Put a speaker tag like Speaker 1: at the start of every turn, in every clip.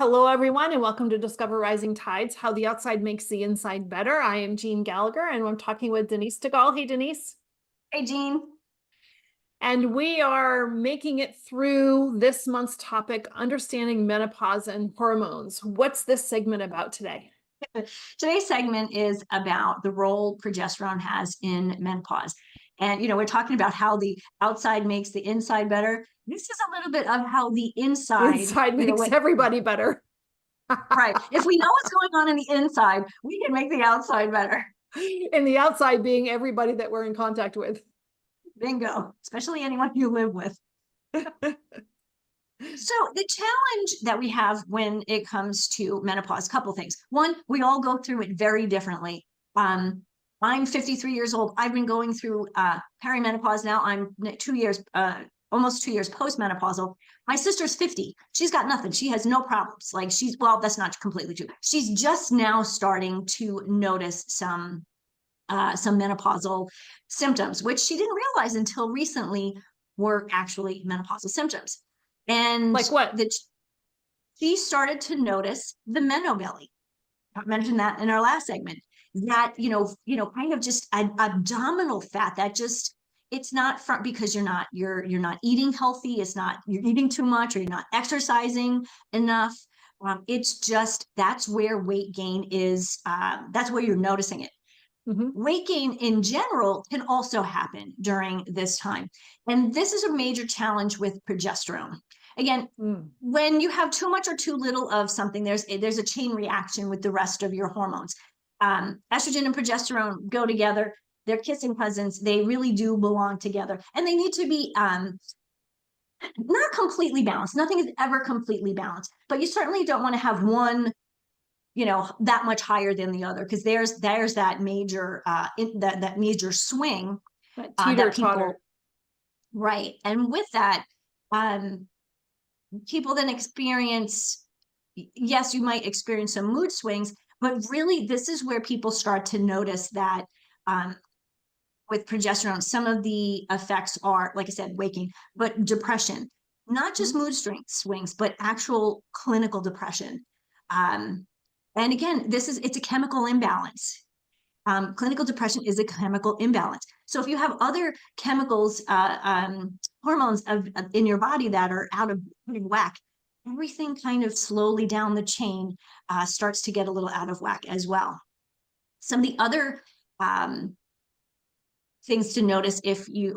Speaker 1: Hello, everyone, and welcome to Discover Rising Tides, How the Outside Makes the Inside Better. I am Jean Gallagher, and I'm talking with Denise Stegall. Hey, Denise.
Speaker 2: Hey, Jean.
Speaker 1: And we are making it through this month's topic, understanding menopause and hormones. What's this segment about today?
Speaker 2: Today's segment is about the role progesterone has in menopause. And, we're talking about how the outside makes the inside better. This is a little bit of how the inside,
Speaker 1: Inside makes everybody better.
Speaker 2: Right. If we know what's going on in the inside, we can make the outside better.
Speaker 1: And the outside being everybody that we're in contact with.
Speaker 2: Bingo. Especially anyone you live with. So the challenge that we have when it comes to menopause, a couple things. One, we all go through it very differently. I'm 53 years old. I've been going through perimenopause now. I'm 2 years, almost 2 years postmenopausal. My sister's 50. She's got nothing. She has no problems. Well, that's not completely true. She's just now starting to notice some menopausal symptoms, which she didn't realize until recently were actually menopausal symptoms. And
Speaker 1: like what?
Speaker 2: She started to notice the belly. I mentioned that in our last segment. That kind of just abdominal fat that just it's not because you're not eating healthy. It's not you're eating too much or you're not exercising enough. It's just that's where weight gain is. That's where you're noticing it. Mm-hmm. Weight gain in general can also happen during this time. And this is a major challenge with progesterone. Again, when you have too much or too little of something, there's a chain reaction with the rest of your hormones. Estrogen and progesterone go together. They're kissing cousins. They really do belong together. And they need to be not completely balanced. Nothing is ever completely balanced. But you certainly don't want to have one that much higher than the other, because there's that major that major swing that people, right. And with that, people then experience, yes, you might experience some mood swings, but really this is where people start to notice that with progesterone, some of the effects are, like I said, waking, but depression, not just mood swings, but actual clinical depression. And again, it's a chemical imbalance. Clinical depression is a chemical imbalance. So if you have other chemicals, hormones in your body that are out of whack, everything kind of slowly down the chain starts to get a little out of whack as well. Some of the other things to notice if you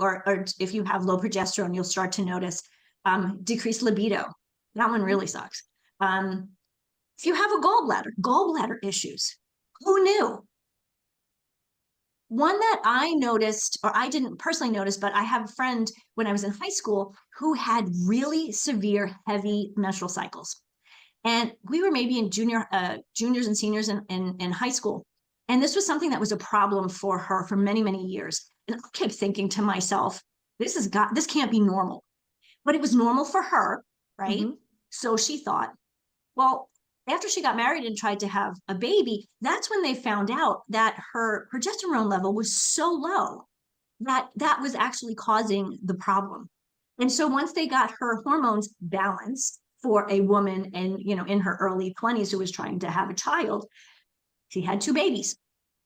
Speaker 2: if you have low progesterone, you'll start to notice decreased libido. That one really sucks. If you have a gallbladder issues, who knew? One that I noticed, or I didn't personally notice, but I have a friend when I was in high school who had really severe, heavy menstrual cycles. And we were maybe in juniors and seniors in high school. And this was something that was a problem for her for many, many years. And I kept thinking to myself, this can't be normal. But it was normal for her, right? Mm-hmm. So she thought, well, after she got married and tried to have a baby, that's when they found out that her progesterone level was so low that was actually causing the problem. And so once they got her hormones balanced for a woman and, in her early 20s who was trying to have a child, she had 2 babies.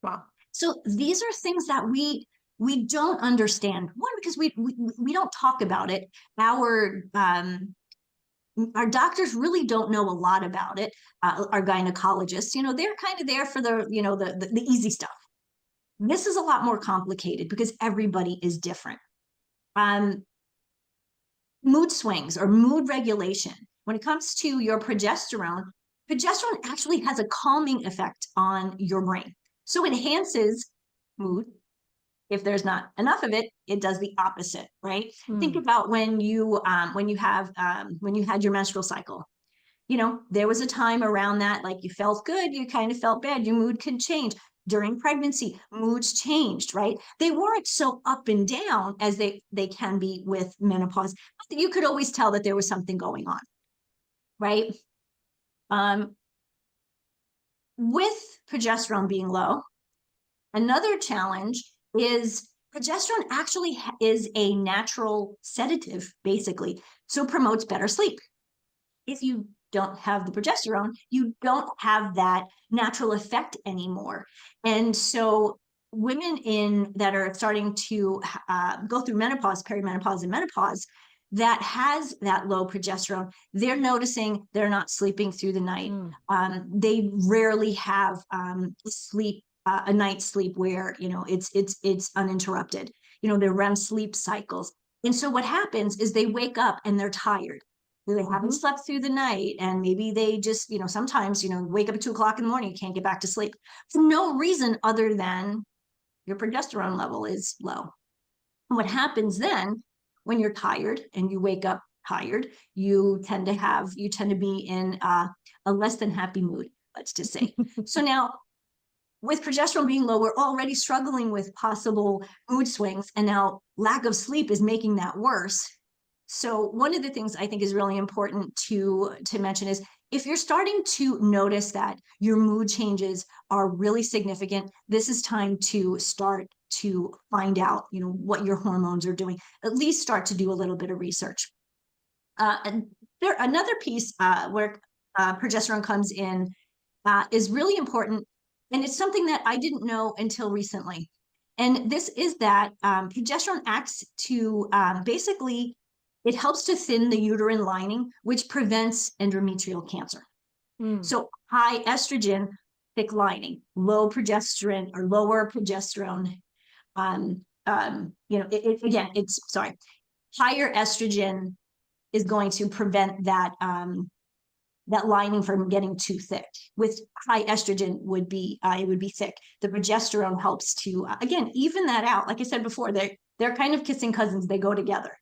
Speaker 2: Wow. So these are things that we don't understand. One, because we don't talk about it. Our doctors really don't know a lot about it. Our gynecologists, they're kind of there for the easy stuff. This is a lot more complicated because everybody is different. Mood swings or mood regulation. When it comes to your progesterone actually has a calming effect on your brain. So it enhances mood. If there's not enough of it, it does the opposite, right? Think about when you had your menstrual cycle. There was a time around that, like you felt good, you kind of felt bad, your mood could change. During pregnancy, moods changed, right? They weren't so up and down as they can be with menopause. But you could always tell that there was something going on, right? With progesterone being low, another challenge is progesterone actually is a natural sedative, basically, so promotes better sleep. If you don't have the progesterone, you don't have that natural effect anymore. And so women that are starting to go through menopause, perimenopause, and menopause, that has that low progesterone, they're noticing they're not sleeping through the night. They rarely have a night's sleep where, it's uninterrupted. Their REM sleep cycles. And so what happens is they wake up and they're tired. They haven't slept through the night, and maybe they just, sometimes, wake up at 2 o'clock in the morning, you can't get back to sleep for no reason other than your progesterone level is low. And what happens then when you're tired and you wake up tired, you tend to be in a less than happy mood, let's just say. So now, with progesterone being low, we're already struggling with possible mood swings, and now lack of sleep is making that worse. So one of the things I think is really important to mention is, if you're starting to notice that your mood changes are really significant, this is time to start to find out, what your hormones are doing. At least start to do a little bit of research. And another piece where progesterone comes in is really important, and it's something that I didn't know until recently. And this is that progesterone acts to basically, it helps to thin the uterine lining, which prevents endometrial cancer. So high estrogen, thick lining, low progesterone or lower progesterone. Higher estrogen is going to prevent that that lining from getting too thick. With high estrogen would be thick. The progesterone helps to again even that out. Like I said before, they're kind of kissing cousins. They go together.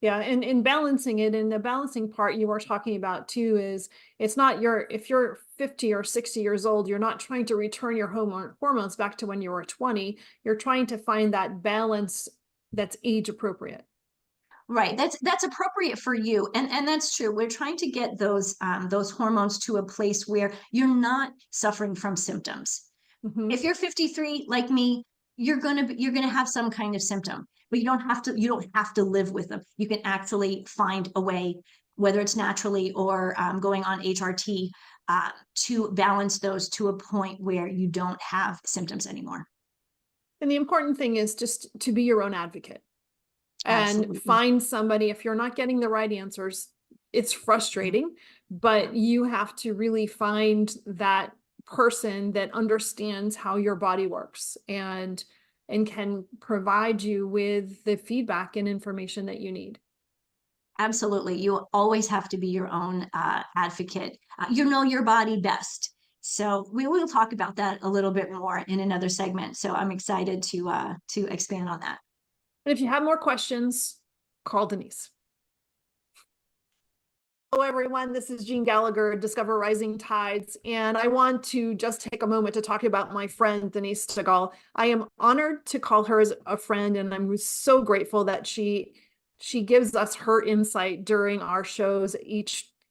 Speaker 1: Yeah, and in balancing it, and the balancing part you were talking about too is, it's not if you're 50 or 60 years old, you're not trying to return your hormones back to when you were 20. You're trying to find that balance that's age appropriate.
Speaker 2: Right. That's appropriate for you. And that's true. We're trying to get those hormones to a place where you're not suffering from symptoms. If you're 53 like me, you're going to have some kind of symptom, but you don't have to live with them. You can actually find a way, whether it's naturally or going on HRT, to balance those to a point where you don't have symptoms anymore.
Speaker 1: And the important thing is just to be your own advocate.
Speaker 2: Absolutely.
Speaker 1: And find somebody. If you're not getting the right answers, it's frustrating, but you have to really find that person that understands how your body works and can provide you with the feedback and information that you need.
Speaker 2: Absolutely. You always have to be your own advocate. You know your body best. So we will talk about that a little bit more in another segment. So I'm excited to expand on that.
Speaker 1: And if you have more questions, call Denise. Hello, everyone. This is Jean Gallagher, Discover Rising Tides, and I want to just take a moment to talk about my friend, Denise Stegall. I am honored to call her as a friend, and I'm so grateful that she gives us her insight during our shows,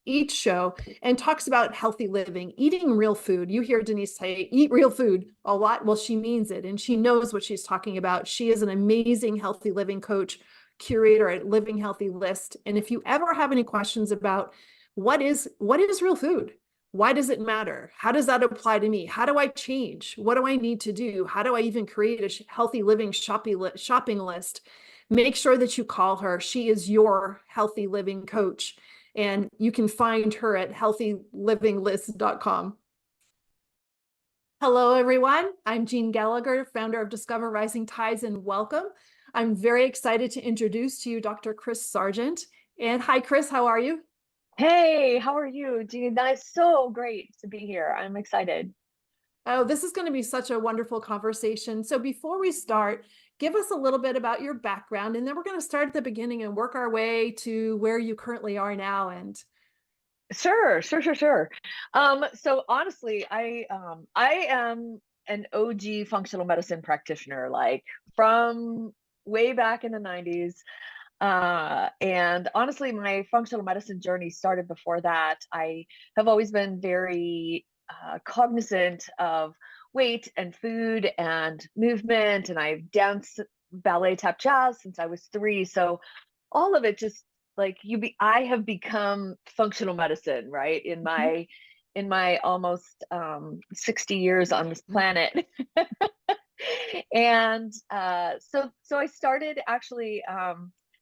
Speaker 1: each show, and talks about healthy living, eating real food. You hear Denise say, eat real food a lot. Well, she means it, and she knows what she's talking about. She is an amazing healthy living coach, curator at Living Healthy List. And if you ever have any questions about what is real food, why does it matter? How does that apply to me? How do I change? What do I need to do? How do I even create a healthy living shopping list? Make sure that you call her. She is your healthy living coach. And you can find her at healthylivinglist.com. Hello, everyone. I'm Jean Gallagher, founder of Discover Rising Tides, and welcome. I'm very excited to introduce to you Dr. Kris Sargent. And hi, Kris, how are you?
Speaker 3: Hey, how are you, Jean? That's so great to be here. I'm excited.
Speaker 1: Oh, this is going to be such a wonderful conversation. So before we start, give us a little bit about your background, and then we're going to start at the beginning and work our way to where you currently are now. And
Speaker 3: Sure. So honestly, I am an OG functional medicine practitioner, like from way back in the 90s. And honestly, my functional medicine journey started before that. I have always been very cognizant of weight and food and movement, and I've danced ballet, tap, jazz since I was 3. So all of it just I have become functional medicine, right? In my almost 60 years on this planet. And so I started actually,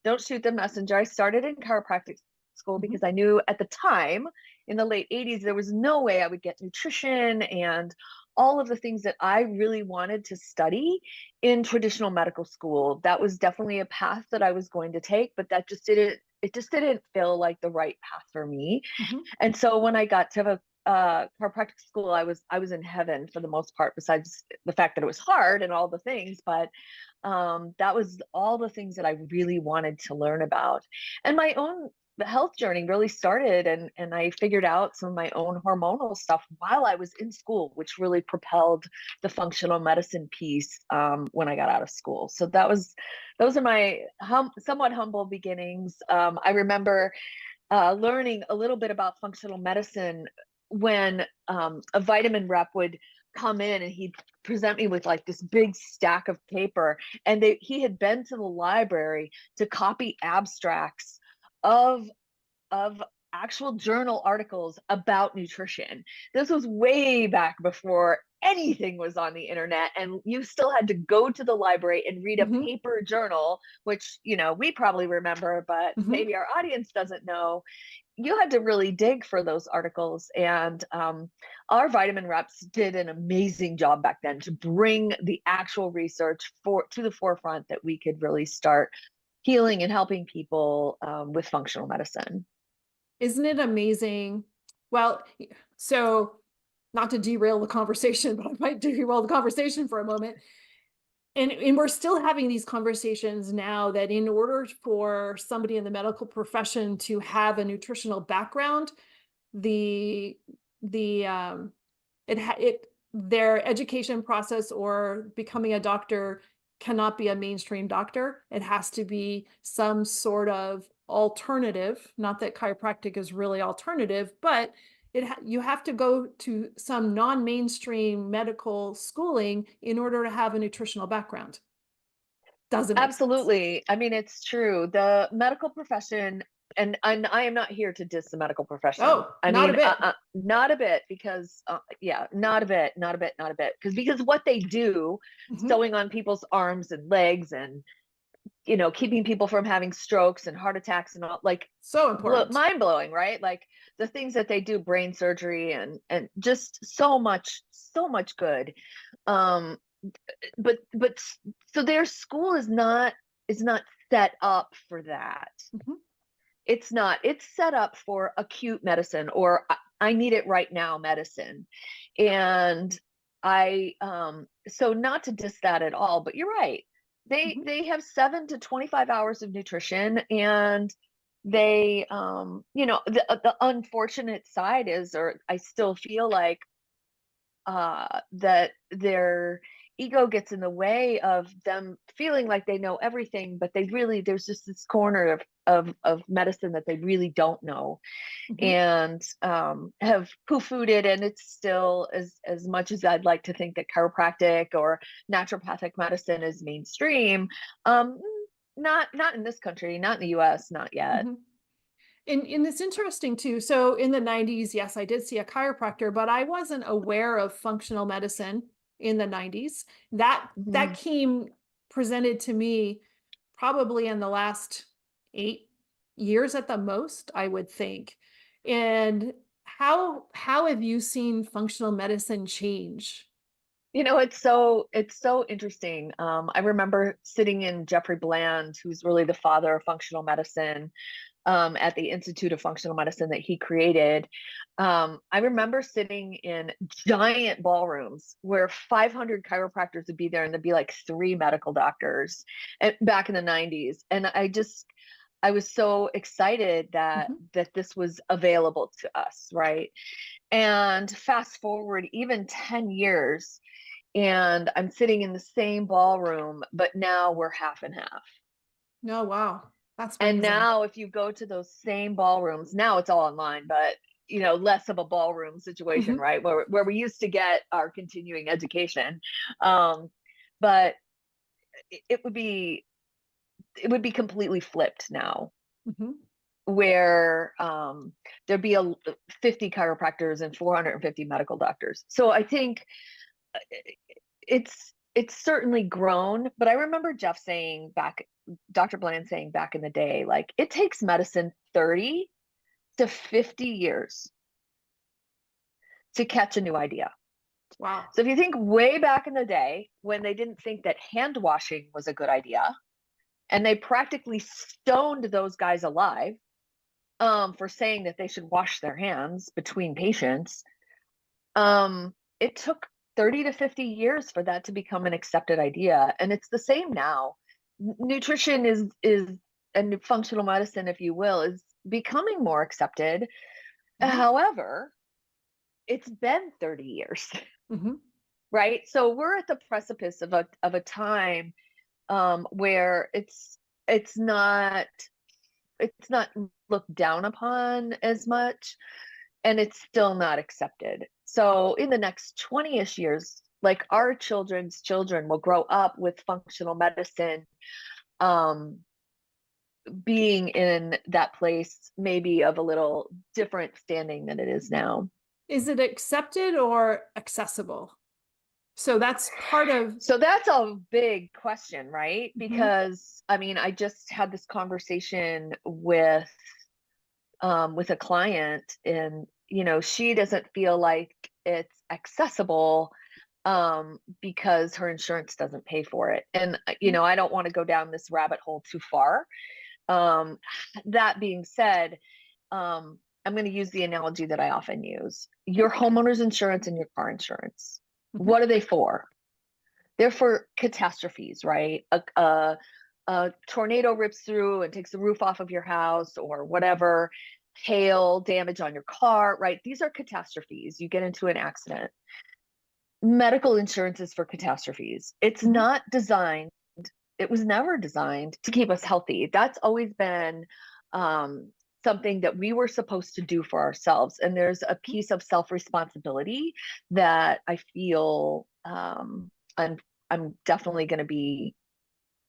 Speaker 3: don't shoot the messenger. I started in chiropractic school because I knew at the time in the late 80s, there was no way I would get nutrition and all of the things that I really wanted to study in traditional medical school. That was definitely a path that I was going to take, but it just didn't feel like the right path for me. And so when I got to chiropractic school, I was in heaven for the most part, besides the fact that it was hard and all the things. But that was all the things that I really wanted to learn about. And my own health journey really started, and I figured out some of my own hormonal stuff while I was in school, which really propelled the functional medicine piece when I got out of school. So those are my somewhat humble beginnings. I remember learning a little bit about functional medicine when a vitamin rep would come in and he'd present me with like this big stack of paper, and he had been to the library to copy abstracts of actual journal articles about nutrition. This was way back before anything was on the internet, and you still had to go to the library and read a paper journal, which, you know, we probably remember, but maybe our audience doesn't know. You had to really dig for those articles, and our vitamin reps did an amazing job back then to bring the actual research to the forefront, that we could really start healing and helping people with functional medicine.
Speaker 1: Isn't it amazing? Well, so not to derail the conversation, but I might derail the conversation for a moment. And we're still having these conversations now, that in order for somebody in the medical profession to have a nutritional background, the their education process or becoming a doctor cannot be a mainstream doctor. It has to be some sort of alternative. Not that chiropractic is really alternative, but you have to go to some non-mainstream medical schooling in order to have a nutritional background. Doesn't make sense.
Speaker 3: Absolutely. I mean, it's true. The medical profession, and I am not here to diss the medical profession.
Speaker 1: Oh,
Speaker 3: I
Speaker 1: not
Speaker 3: mean,
Speaker 1: a bit.
Speaker 3: not a bit, because yeah, not a bit, because what they do, sewing on people's arms and legs, and, you know, keeping people from having strokes and heart attacks and all, like,
Speaker 1: So important.
Speaker 3: mind blowing, right? Like the things that they do, brain surgery, and just so much good. But so their school is not set up for that. It's not. It's set up for acute medicine, or I need it right now medicine. And so not to diss that at all, but you're right. They have 7 to 25 hours of nutrition, and they you know, the unfortunate side is, or I still feel like that their ego gets in the way of them feeling like they know everything, but there's just this corner of medicine that they really don't know, and have poo-pooed it. And it's still, as much as I'd like to think that chiropractic or naturopathic medicine is mainstream, not in this country, not in the US, not yet.
Speaker 1: And it's interesting too. So in the 90s, yes, I did see a chiropractor, but I wasn't aware of functional medicine in the 90s. That came presented to me probably in the last 8 years at the most, I would think. And how have you seen functional medicine change?
Speaker 3: You know, it's so interesting. I remember sitting in Jeffrey Bland, who's really the father of functional medicine, at the Institute of Functional Medicine that he created. I remember sitting in giant ballrooms where 500 chiropractors would be there, and there'd be like 3 medical doctors, back in the 90s. And I was so excited that this was available to us, right? And fast forward even 10 years, and I'm sitting in the same ballroom, but now we're half and half.
Speaker 1: No, wow. That's
Speaker 3: And
Speaker 1: amazing.
Speaker 3: now if you go to those same ballrooms, now it's all online, but, you know, less of a ballroom situation, right? Where we used to get our continuing education. But it would be completely flipped now. where there'd be 50 chiropractors and 450 medical doctors. So I think it's certainly grown, but I remember Dr. Bland saying back in the day, like, it takes medicine 30 to 50 years to catch a new idea.
Speaker 1: Wow.
Speaker 3: So if you think way back in the day when they didn't think that hand washing was a good idea, and they practically stoned those guys alive for saying that they should wash their hands between patients, it took 30 to 50 years for that to become an accepted idea. And it's the same now. Nutrition is and functional medicine, if you will, is becoming more accepted. However, it's been 30 years, right? So we're at the precipice of a time where it's not looked down upon as much, and it's still not accepted. So in the next 20-ish years, like, our children's children will grow up with functional medicine being in that place, maybe of a little different standing than it is now.
Speaker 1: Is it accepted or accessible? So that's part of.
Speaker 3: So that's a big question, right? Because I mean, I just had this conversation with a client, and she doesn't feel like it's accessible because her insurance doesn't pay for it. And I don't want to go down this rabbit hole too far. That being said, I'm going to use the analogy that I often use. Your homeowner's insurance and your car insurance. What are they for? They're for catastrophes, right? A tornado rips through and takes the roof off of your house, or whatever, hail damage on your car, right? These are catastrophes. You get into an accident. Medical insurance is for catastrophes. It's not designed, it was never designed to keep us healthy. That's always been something that we were supposed to do for ourselves. And there's a piece of self-responsibility that I feel I'm definitely going to be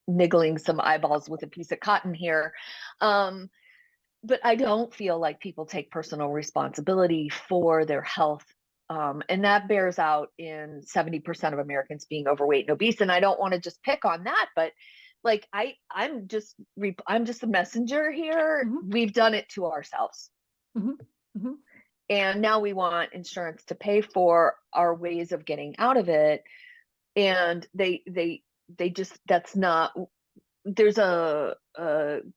Speaker 3: niggling some eyeballs with a piece of cotton here. But I don't feel like people take personal responsibility for their health. And that bears out in 70% of Americans being overweight and obese. And I don't want to just pick on that, but like, I'm just a messenger here. We've done it to ourselves. And now we want insurance to pay for our ways of getting out of it. And they just, that's not, there's a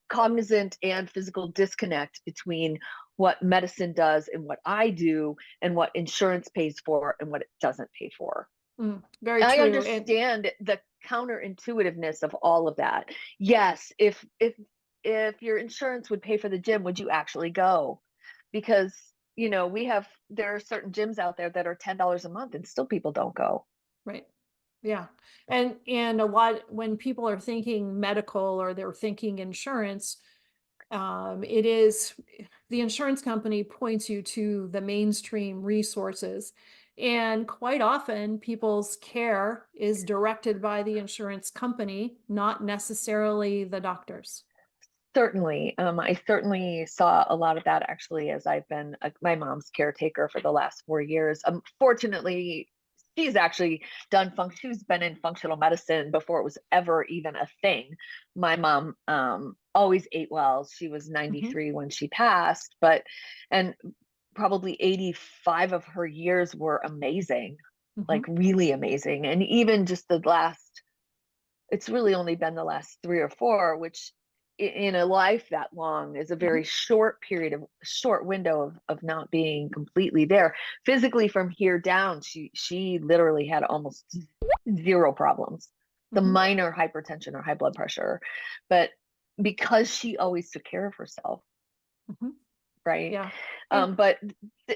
Speaker 3: cognizant and physical disconnect between what medicine does and what I do, and what insurance pays for and what it doesn't pay for.
Speaker 1: Very true.
Speaker 3: I understand the counterintuitiveness of all of that. Yes, if your insurance would pay for the gym, would you actually go? Because there are certain gyms out there that are $10 a month, and still people don't go.
Speaker 1: Right. Yeah. And a lot, when people are thinking medical or they're thinking insurance, it is the insurance company points you to the mainstream resources. And quite often people's care is directed by the insurance company, not necessarily the doctors.
Speaker 3: Certainly. I certainly saw a lot of that, actually, as I've been my mom's caretaker for the last 4 years. Fortunately, she's actually she's been in functional medicine before it was ever even a thing. My mom always ate well. She was 93 when she passed, and probably 85 of her years were amazing, like really amazing. And even just it's really only been the last 3 or 4, which in a life that long is a very short window of not being completely there physically. From here down, she literally had almost zero problems, the minor hypertension or high blood pressure, but because she always took care of herself. Right.
Speaker 1: Yeah.
Speaker 3: But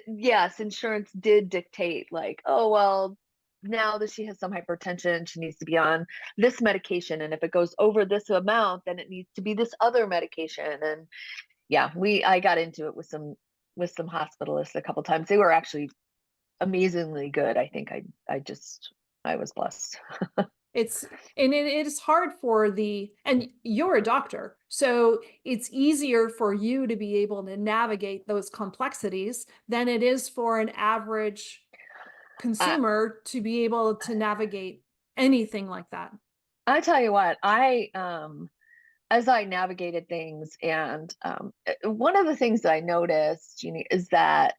Speaker 3: yes, insurance did dictate, like, oh, well, now that she has some hypertension, she needs to be on this medication. And if it goes over this amount, then it needs to be this other medication. And yeah, I got into it with some hospitalists a couple times. They were actually amazingly good. I think I was blessed.
Speaker 1: It's, and it is hard for and you're a doctor, so it's easier for you to be able to navigate those complexities than it is for an average
Speaker 3: I,
Speaker 1: consumer to be able to navigate anything like that.
Speaker 3: I tell you what, as I navigated things, and one of the things that I noticed, Jeannie, is that,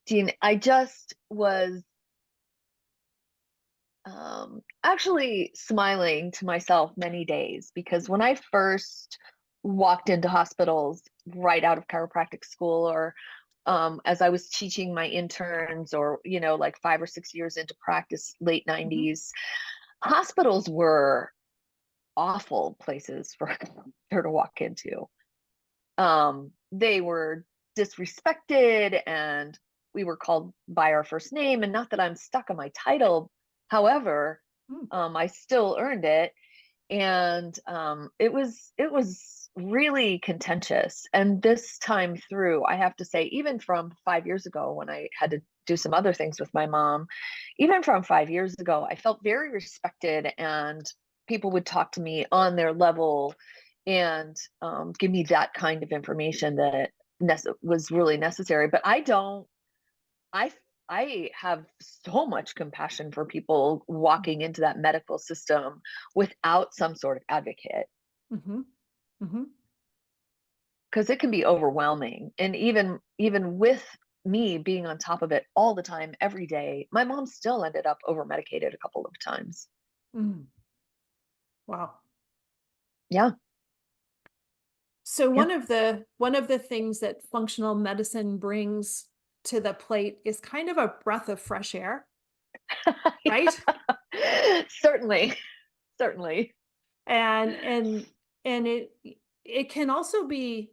Speaker 3: Jean, I just was actually smiling to myself many days, because when I first walked into hospitals right out of chiropractic school, or as I was teaching my interns, or, like 5 or 6 years into practice, late
Speaker 1: Mhm.
Speaker 3: 90s, hospitals were awful places for her to walk into. They were disrespected, and we were called by our first name. And not that I'm stuck on my title, however,
Speaker 1: Mm.
Speaker 3: I still earned it, and it was really contentious. And this time through, I have to say, even from 5 years ago, when I had to do some other things with my mom, even from 5 years ago, I felt very respected, and people would talk to me on their level, and give me that kind of information that was really necessary. But I I have so much compassion for people walking into that medical system without some sort of advocate,
Speaker 1: Mm-hmm. Mm-hmm.
Speaker 3: because it can be overwhelming. And even with me being on top of it all the time, every day, my mom still ended up over medicated a couple of times.
Speaker 1: Mm. Wow.
Speaker 3: Yeah,
Speaker 1: So
Speaker 3: yeah.
Speaker 1: one of the things that functional medicine brings to the plate is kind of a breath of fresh air, right?
Speaker 3: Certainly, certainly.
Speaker 1: And and it can also be,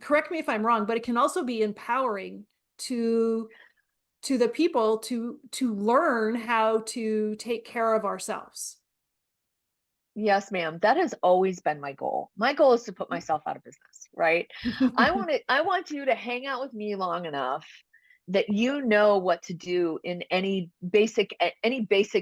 Speaker 1: correct me if I'm wrong, but it can also be empowering to the people to learn how to take care of ourselves.
Speaker 3: Yes, ma'am. That has always been my goal. My goal is to put myself out of business, right? I want you to hang out with me long enough that you know what to do in any basic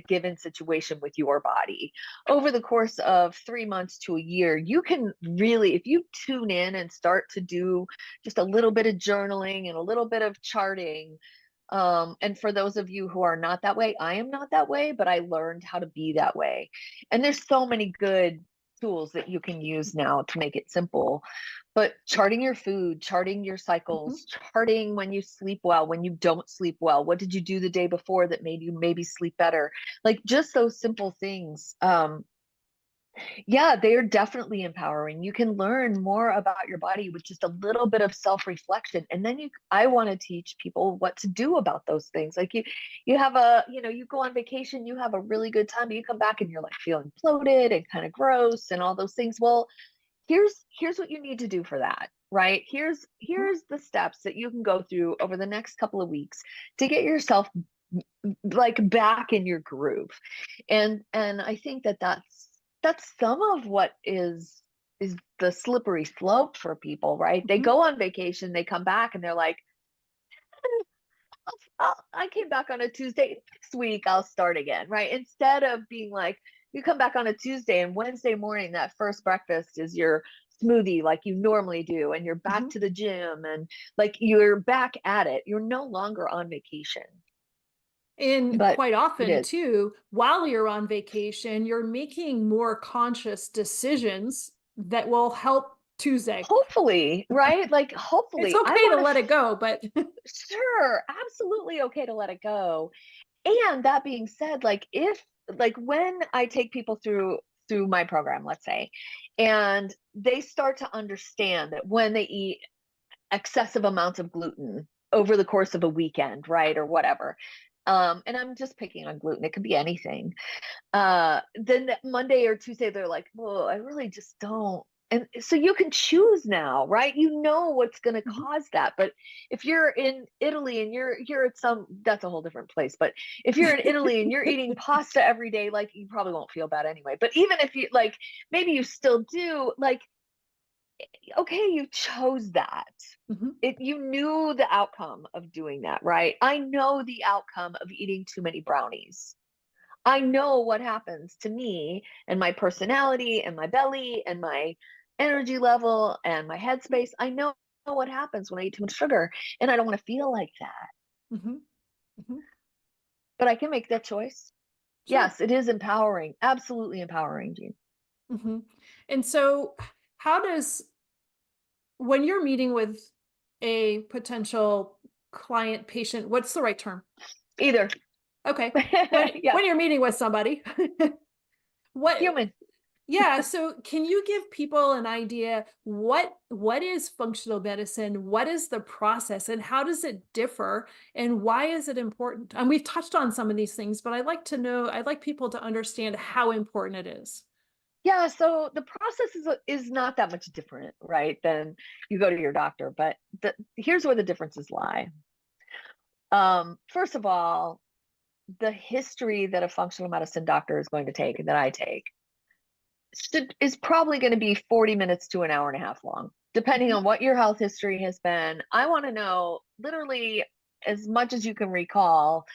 Speaker 3: given situation with your body. Over the course of 3 months to a year, you can really, if you tune in and start to do just a little bit of journaling and a little bit of charting, and for those of you who are not that way, I am not that way, but I learned how to be that way. And there's so many good tools that you can use now to make it simple. But charting your food, charting your
Speaker 1: Mhm.
Speaker 3: cycles, charting when you sleep well, when you don't sleep well, what did you do the day before that made you maybe sleep better? Like, just those simple things. Yeah, they are definitely empowering. You can learn more about your body with just a little bit of self-reflection. And then I want to teach people what to do about those things. Like, you have you go on vacation, you have a really good time, but you come back and you're like feeling bloated and kind of gross and all those things. Well, here's what you need to do for that, right?
Speaker 1: Mhm.
Speaker 3: Here's the steps that you can go through over the next couple of weeks to get yourself like back in your groove. And I think that that's some of what is the slippery slope for people, right? They
Speaker 1: Mhm.
Speaker 3: go on vacation, they come back, and they're like, I came back on a Tuesday, next week I'll start again, right? Instead of being like, you come back on a Tuesday, and Wednesday morning, that first breakfast is your smoothie like you normally do, and you're back
Speaker 1: Mhm.
Speaker 3: to the gym, and like you're back at it. You're no longer on vacation.
Speaker 1: And
Speaker 3: But
Speaker 1: quite
Speaker 3: it
Speaker 1: often
Speaker 3: is.
Speaker 1: too, while you're on vacation, you're making more conscious decisions that will help Tuesday.
Speaker 3: Hopefully, right? Like,
Speaker 1: It's
Speaker 3: hopefully, I
Speaker 1: okay to
Speaker 3: want
Speaker 1: let
Speaker 3: to,
Speaker 1: it go, but
Speaker 3: sure, absolutely okay to let it go. And that being said, like, when I take people through my program, let's say, and they start to understand that when they eat excessive amounts of gluten over the course of a weekend, right, or whatever, and I'm just picking on gluten, it could be anything, then that Monday or Tuesday they're like, well, I really just don't. And so you can choose now, right? You know what's going to
Speaker 1: Mhm.
Speaker 3: cause that. But if you're in Italy and you're at some, that's a whole different place. But if you're in Italy and you're eating pasta every day, like, you probably won't feel bad anyway. But even if you, like, maybe you still do, like, okay, you chose that.
Speaker 1: Mhm.
Speaker 3: You knew the outcome of doing that, right? I know the outcome of eating too many brownies. I know what happens to me and my personality and my belly and my energy level and my headspace. I know what happens when I eat too much sugar, and I don't want to feel like that.
Speaker 1: Hmm. Hmm.
Speaker 3: But I can make that choice.
Speaker 1: Sure.
Speaker 3: Yes, it is empowering. Absolutely empowering, Jean.
Speaker 1: Hmm. And so, how does, when you're meeting with a potential client, patient, what's the right term?
Speaker 3: Either.
Speaker 1: Okay. When
Speaker 3: Yeah,
Speaker 1: when you're meeting with somebody, what,
Speaker 3: human.
Speaker 1: yeah, so can you give people an idea what is functional medicine? What is the process and how does it differ and why is it important? And we've touched on some of these things, but I'd like to know, I'd like people to understand how important it is.
Speaker 3: Yeah, so the process is not that much different, right, than you go to your doctor, but here's where the differences lie. First of all, the history that a functional medicine doctor is going to take and that I take is probably going to be 40 minutes to an hour and a half long, depending
Speaker 1: Mhm.
Speaker 3: on what your health history has been. I want to know literally as much as you can recall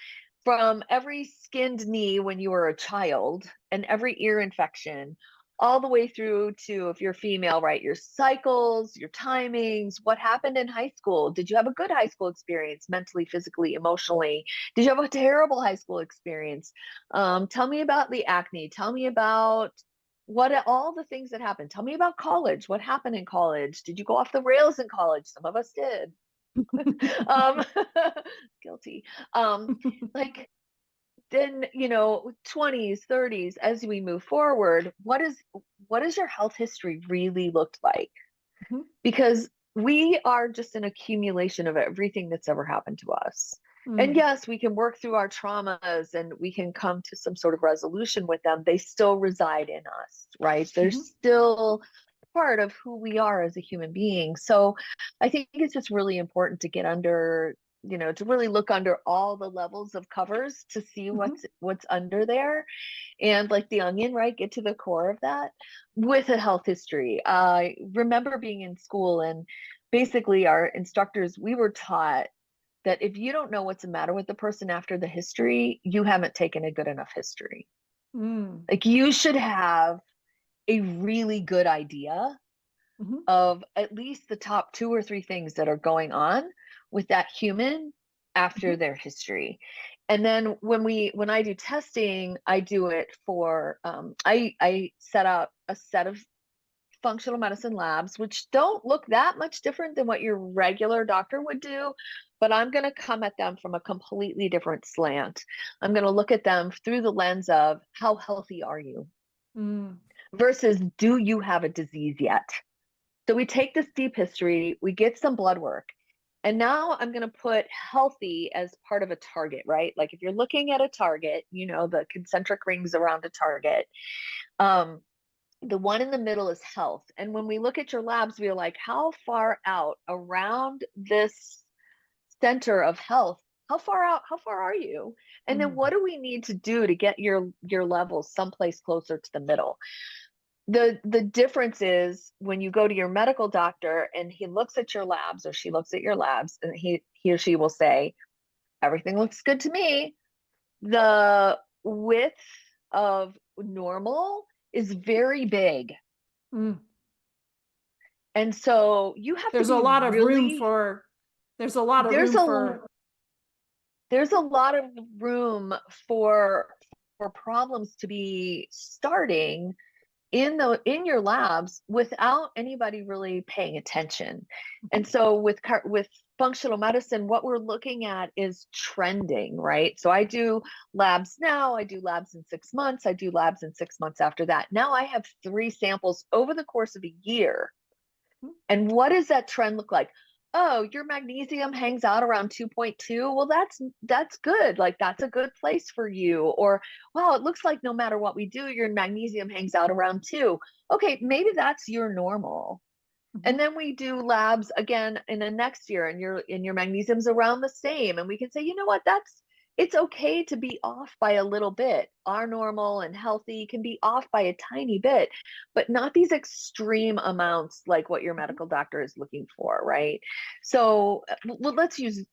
Speaker 3: from every skinned knee when you were a child and every ear infection, all the way through to, if you're female, right, your cycles, your timings, what happened in high school. Did you have a good high school experience mentally, physically, emotionally? Did you have a terrible high school experience? Tell me about the acne. Tell me about what all the things that happened. Tell me about college. What happened in college? Did you go off the rails in college? Some of us did. um Guilty. Like, then 20s, 30s, as we move forward, what is your health history really looked like?
Speaker 1: Mhm.
Speaker 3: Because we are just an accumulation of everything that's ever happened to us. And
Speaker 1: Mm.
Speaker 3: yes, we can work through our traumas and we can come to some sort of resolution with them. They still reside in us, right? They're
Speaker 1: Mhm.
Speaker 3: still part of who we are as a human being. So I think it's just really important to get under, to really look under all the levels of covers to see
Speaker 1: Mhm.
Speaker 3: what's under there, and like the onion, right, get to the core of that with a health history. I remember being in school, and basically our instructors, we were taught that if you don't know what's the matter with the person after the history, you haven't taken a good enough history.
Speaker 1: Mm.
Speaker 3: Like, you should have a really good idea
Speaker 1: Mhm.
Speaker 3: of at least the top two or three things that are going on with that human after
Speaker 1: Mhm.
Speaker 3: their history. And then when I do testing, I do it for I set up a set of functional medicine labs, which don't look that much different than what your regular doctor would do, but I'm going to come at them from a completely different slant. I'm going to look at them through the lens of how healthy are you
Speaker 1: Mm.
Speaker 3: versus do you have a disease yet? So we take this deep history, we get some blood work, and now I'm going to put healthy as part of a target, right? Like, if you're looking at a target, the concentric rings around a target. Um, the one in the middle is health. And when we look at your labs, we're like, how far out around this center of health? How far are you? And then
Speaker 1: Mm.
Speaker 3: what do we need to do to get your levels someplace closer to the middle? The difference is when you go to your medical doctor and he looks at your labs, or she looks at your labs, and he or she will say, everything looks good to me. The width of normal is very big.
Speaker 1: Mm.
Speaker 3: And so you have to
Speaker 1: There's a
Speaker 3: be
Speaker 1: lot of room
Speaker 3: really,
Speaker 1: for, there's a lot of
Speaker 3: there's
Speaker 1: room
Speaker 3: a
Speaker 1: for,
Speaker 3: there's a lot of room for problems to be starting in your labs without anybody really paying attention. And so with functional medicine, what we're looking at is trending, right? So I do labs now, I do labs in 6 months, I do labs in 6 months after that. Now I have 3 samples over the course of a year. And what does that trend look like? Oh, your magnesium hangs out around 2.2. Well, that's good. Like, that's a good place for you. Or, wow, it looks like no matter what we do, your magnesium hangs out around 2. Okay, maybe that's your normal.
Speaker 1: Mhm.
Speaker 3: And then we do labs again in the next year, and your magnesium's around the same. And we can say, you know what, it's okay to be off by a little bit. Our normal and healthy can be off by a tiny bit, but not these extreme amounts like what your
Speaker 1: Mhm.
Speaker 3: medical doctor is looking for, right? So, well, let's use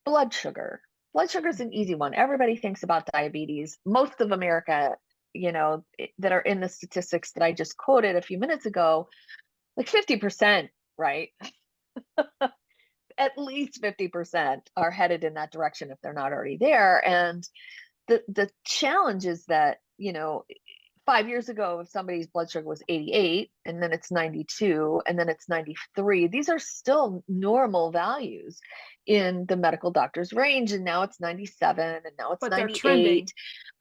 Speaker 3: blood sugar. blood sugar is an easy one. Everybody thinks about diabetes. Most of America, that are in the statistics that I just quoted a few minutes ago, like 50%, right? At least 50% are headed in that direction if they're not already there. And the challenge is that, 5 years ago, if somebody's blood sugar was 88 and then it's 92 and then it's 93, these are still normal values in the medical doctor's range. And now it's 97 and now it's
Speaker 1: But they're
Speaker 3: 98.
Speaker 1: trending.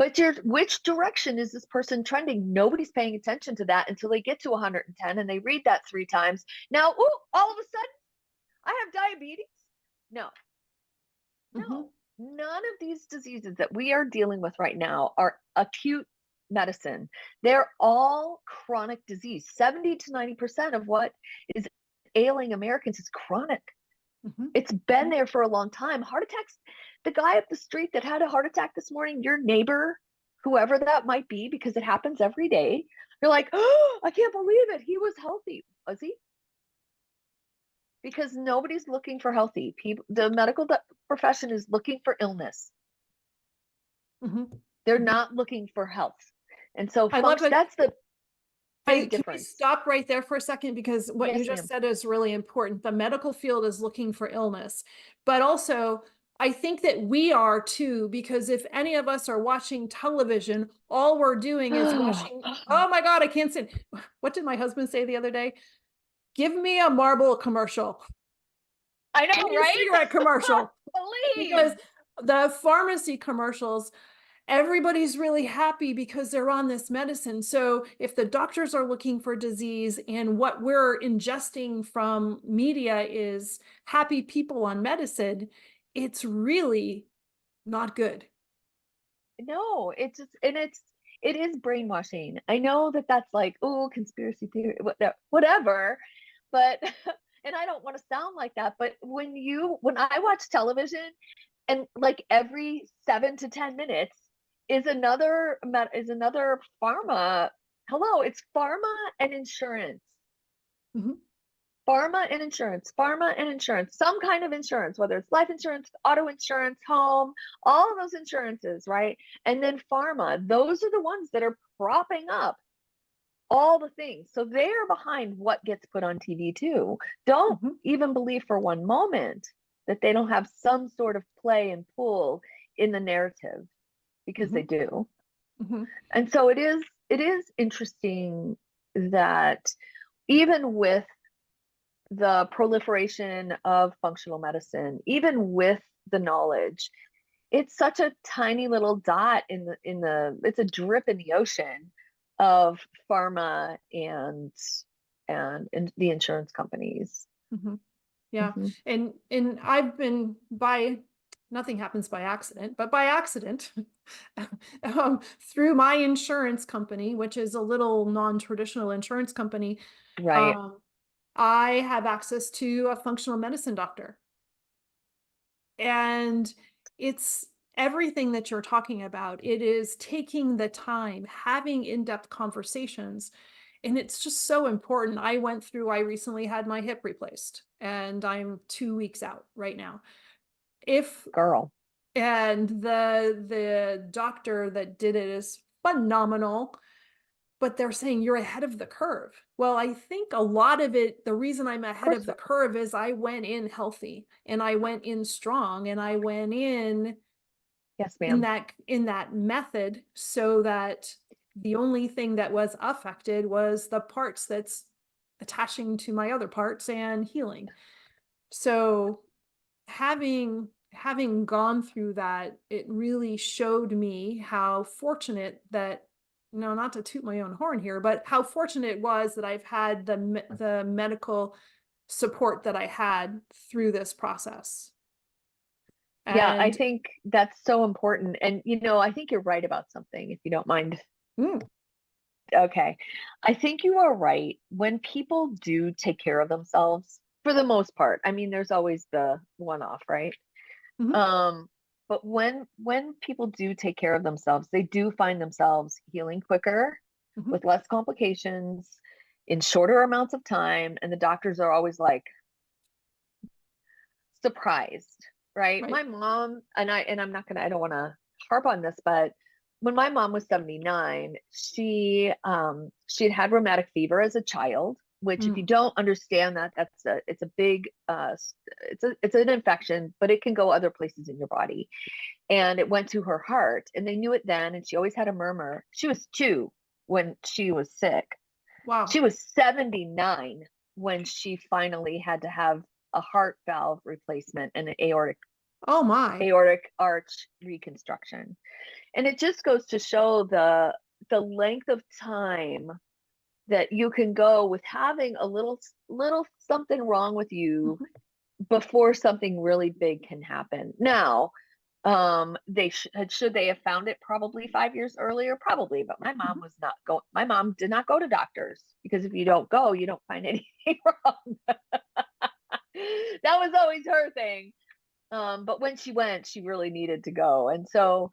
Speaker 3: But which direction is this person trending? Nobody's paying attention to that until they get to 110 and they read that 3 times. Now, all of a sudden, I have diabetes. No, none of these diseases that we are dealing with right now are acute medicine. They're all chronic disease. 70 to 90% of what is ailing Americans is chronic. It's been there for a long time. Heart attacks, the guy up the street that had a heart attack this morning, your neighbor, whoever that might be, because it happens every day. You're like, oh, I can't believe it. He was healthy. Was he? Because nobody's looking for healthy people. The medical profession is looking for illness. They're not looking for health. And so that's the big difference.
Speaker 1: Can we stop right there for a second? Because what you just said is really important. The medical field is looking for illness, but also I think that we are too, because if any of us are watching television, all we're doing is watching, oh my God, I can't sit. What did my husband say the other day? Give me a Marlboro commercial.
Speaker 3: I know, right?
Speaker 1: Cigarette commercial. Because the pharmacy commercials, everybody's really happy because they're on this medicine. So if the doctors are looking for disease and what we're ingesting from media is happy people on medicine, it's really not good.
Speaker 3: No, it is brainwashing. I know that that's like, oh, conspiracy theory, whatever, but, and I don't want to sound like that, but when I watch television and like every 7 to 10 minutes is another pharma. Hello, it's pharma and insurance. Pharma and insurance, some kind of insurance, whether it's life insurance, auto insurance, home, all of those insurances, right? And then pharma, those are the ones that are propping up all the things. So they're behind what gets put on TV too. Don't even believe for one moment that they don't have some sort of play and pull in the narrative, because they do. And so it is interesting that even with the proliferation of functional medicine, even with the knowledge, it's such a tiny little dot it's a drip in the ocean of pharma and the insurance companies.
Speaker 1: Yeah. And I've been nothing happens by accident, but by accident, through my insurance company, which is a little non-traditional insurance company,
Speaker 3: right?
Speaker 1: I have access to a functional medicine doctor. And it's everything that you're talking about. It is taking the time, having in-depth conversations. And it's just so important. I recently had my hip replaced and I'm 2 weeks out right now. And the doctor that did it is phenomenal, but they're saying you're ahead of the curve. Well, I think a lot of it, the reason I'm ahead of the curve is I went in healthy and I went in strong and I went in in that method, so that the only thing that was affected was the parts that's attaching to my other parts and healing. So having gone through that, it really showed me how fortunate that, not to toot my own horn here, but how fortunate it was that I've had the medical support that I had through this process.
Speaker 3: Yeah, I think that's so important. And, I think you're right about something, if you don't mind. Okay. I think you are right. When people do take care of themselves, for the most part, I mean, there's always the one-off, right? But when people do take care of themselves, they do find themselves healing quicker, with less complications, in shorter amounts of time. And the doctors are always like surprised right?
Speaker 1: Right.
Speaker 3: My mom, I don't want to harp on this, but when my mom was 79, she had rheumatic fever as a child, which if you don't understand that, it's a big it's an infection, but it can go other places in your body. And it went to her heart, and they knew it then, and she always had a murmur. She was 2 when she was sick.
Speaker 1: Wow.
Speaker 3: She was 79 when she finally had to have a heart valve replacement and an
Speaker 1: Oh my.
Speaker 3: aortic arch reconstruction. And it just goes to show the length of time that you can go with having a little something wrong with you before something really big can happen. Now, they should they have found it probably 5 years earlier? Probably, but my mom was not going. My mom did not go to doctors, because if you don't go, you don't find anything wrong. That was always her thing. But when she went, she really needed to go. And so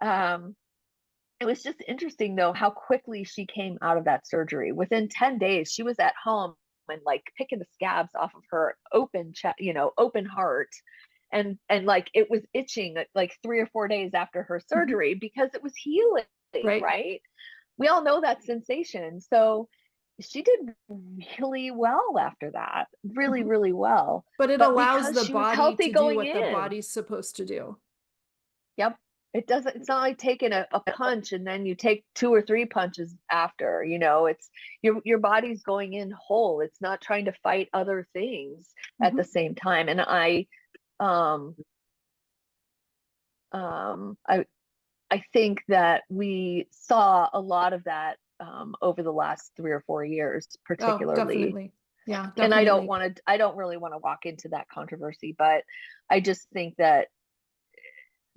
Speaker 3: it was just interesting, though, how quickly she came out of that surgery. Within 10 days, she was at home and like picking the scabs off of her open chest, open heart. And like it was itching like 3 or 4 days after her surgery because it was healing, right? We all know that sensation. So she did really well after that, really, really well.
Speaker 1: But it allows
Speaker 3: because
Speaker 1: the
Speaker 3: she was
Speaker 1: body
Speaker 3: healthy
Speaker 1: to do
Speaker 3: going
Speaker 1: what the
Speaker 3: in.
Speaker 1: body's supposed to do.
Speaker 3: Yep. It's not like taking a punch and then you take 2 or 3 punches after, it's your body's going in whole. It's not trying to fight other things at the same time. And I think that we saw a lot of that over the last 3 or 4 years, particularly.
Speaker 1: Oh, definitely. Yeah, definitely.
Speaker 3: And I don't really want to walk into that controversy, but I just think that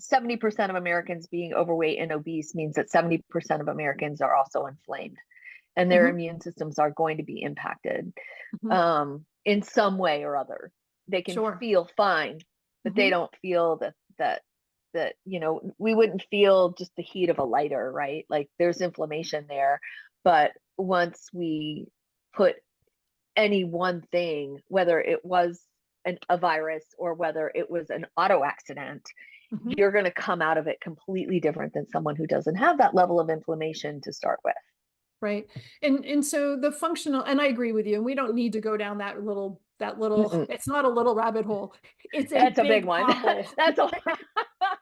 Speaker 3: 70% of Americans being overweight and obese means that 70% of Americans are also inflamed, and their immune systems are going to be impacted in some way or other. They can feel fine, but they don't feel that we wouldn't feel just the heat of a lighter, right? Like there's inflammation there. But once we put any one thing, whether it was a virus or whether it was an auto accident, you're going to come out of it completely different than someone who doesn't have that level of inflammation to start with.
Speaker 1: Right. And so the functional, and I agree with you, and we don't need to go down that little, it's not a little rabbit hole. It's a big one.
Speaker 3: That's a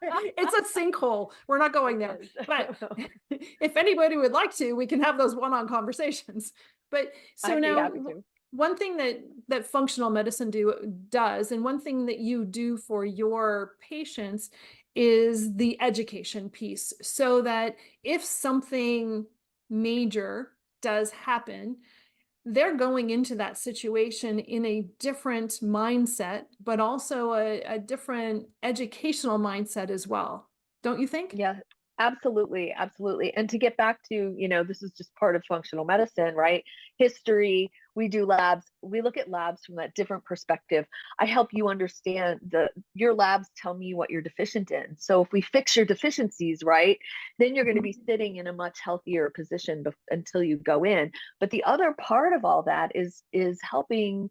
Speaker 1: it's a sinkhole. We're not going there. But if anybody would like to, we can have those one-on conversations. But so now, one thing that functional medicine does, and one thing that you do for your patients is the education piece, so that if something major does happen, they're going into that situation in a different mindset, but also a different educational mindset as well. Don't you think?
Speaker 3: Yeah, absolutely. Absolutely. And to get back to, this is just part of functional medicine, right? History, we do labs. We look at labs from that different perspective. I help you understand your labs tell me what you're deficient in. So if we fix your deficiencies, right, then you're going to be sitting in a much healthier position until you go in. But the other part of all that is helping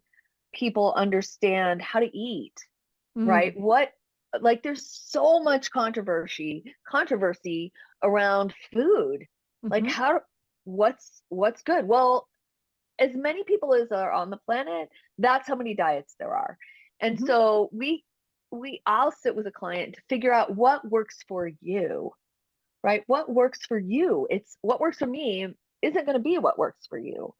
Speaker 3: people understand how to eat, right? Like there's so much controversy around food. Like what's good? Well, as many people as are on the planet, that's how many diets there are. And so I'll sit with a client to figure out what works for you, right? What works for you? It's what works for me isn't going to be what works for you.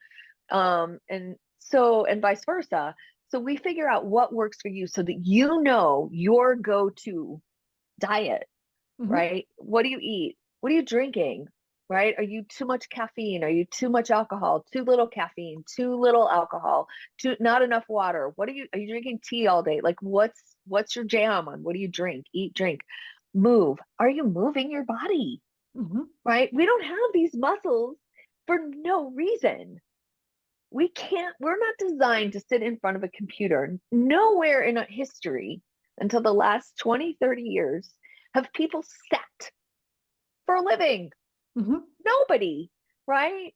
Speaker 3: And vice versa. So we figure out what works for you so that your go-to diet, right? What do you eat? What are you drinking, right? Are you too much caffeine? Are you too much alcohol? Too little caffeine? Too little alcohol? Not enough water? Are you drinking tea all day? Like what's your jam on? What do you drink? Eat, drink, move. Are you moving your body? Right? We don't have these muscles for no reason. We're not designed to sit in front of a computer. Nowhere in history until the last 20, 30 years have people sat for a living. Nobody, right?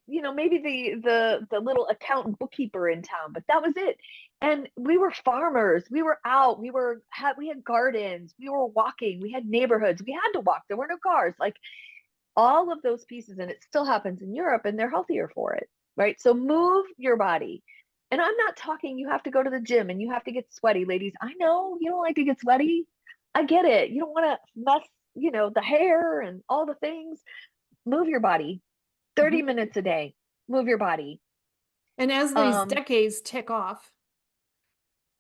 Speaker 3: you know, maybe the little accountant bookkeeper in town, but that was it. And we were farmers. We were out. We had gardens. We were walking. We had neighborhoods. We had to walk. There were no cars. Like all of those pieces, and it still happens in Europe, and they're healthier for it, right? So move your body. And I'm not talking you have to go to the gym and you have to get sweaty, ladies. I know you don't like to get sweaty. I get it. You don't want to mess, you know, the hair and all the things. Move your body. 30 minutes a day. Move your body.
Speaker 1: And as these decades tick off,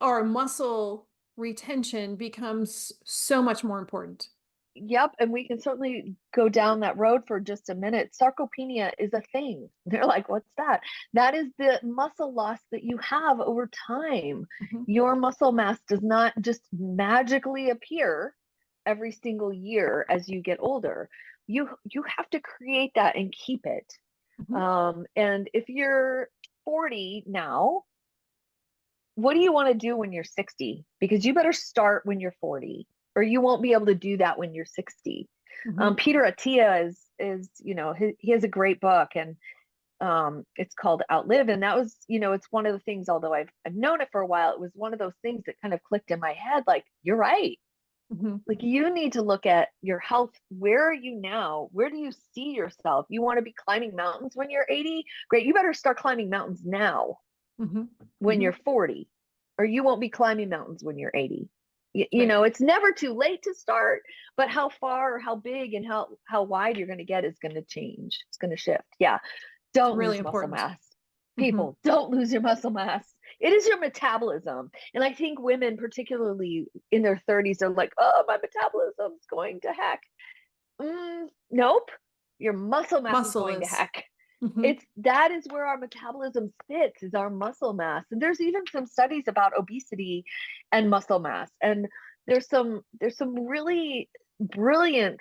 Speaker 1: our muscle retention becomes so much more important.
Speaker 3: Yep. And we can certainly go down that road for just a minute. Sarcopenia is a thing. They're like, what's that? That is the muscle loss that you have over time. Your muscle mass does not just magically appear every single year as you get older. You have to create that and keep it. And if you're 40 now, what do you want to do when you're 60? Because you better start when you're 40, or you won't be able to do that when you're 60. Peter Attia is, you know, he has a great book, and it's called Outlive. And that was, you know, it's one of the things, although I've known it for a while, it was one of those things that kind of clicked in my head. Like, you're right. Like, you need to look at your health. Where are you now? Where do you see yourself? You want to be climbing mountains when you're 80? Great. You better start climbing mountains now when you're 40, or you won't be climbing mountains when you're 80. You know, it's never too late to start, but how far or how big and how wide you're going to get is going to change. It's going to shift. Yeah. Don't lose muscle mass. People, don't lose your muscle mass. It is your metabolism. And I think women, particularly in their 30s, are like, oh, my metabolism's going to heck. Nope. Your muscle mass is going to heck. That is where our metabolism sits, is our muscle mass. And there's even some studies about obesity and muscle mass. And there's some really brilliant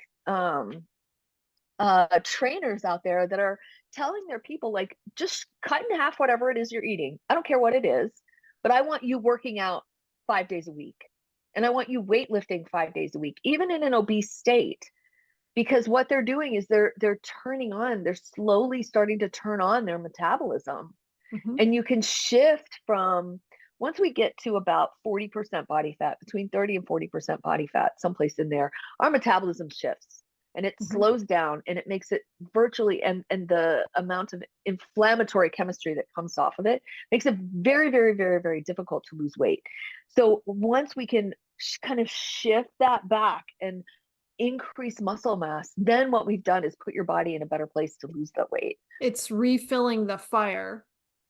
Speaker 3: trainers out there that are telling their people, like, just cut in half whatever it is you're eating. I don't care what it is, but I want you working out 5 days a week. And I want you weightlifting 5 days a week, even in an obese state. Because what they're doing is they're slowly starting to turn on their metabolism. And you can shift from, once we get to about 40% body fat, between 30 and 40% body fat, someplace in there, our metabolism shifts. And it slows down, and it makes it virtually, and the amount of inflammatory chemistry that comes off of it makes it very, very, very, very difficult to lose weight. So once we can kind of shift that back and increase muscle mass, then what we've done is put your body in a better place to lose that weight.
Speaker 1: It's refilling the fire.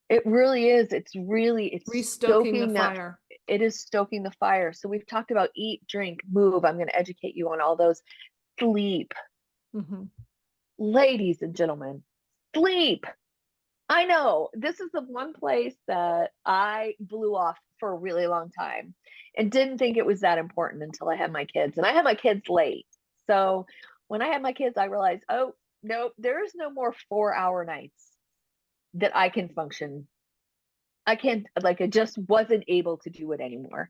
Speaker 3: It really is. It's
Speaker 1: restoking the fire.
Speaker 3: It is stoking the fire. So we've talked about eat, drink, move. I'm going to educate you on all those. Sleep. Ladies and gentlemen, sleep. I know this is the one place that I blew off for a really long time and didn't think it was that important until I had my kids. And I had my kids late. So when I had my kids, I realized, oh, no, there is no more 4-hour nights that I can function. I just wasn't able to do it anymore.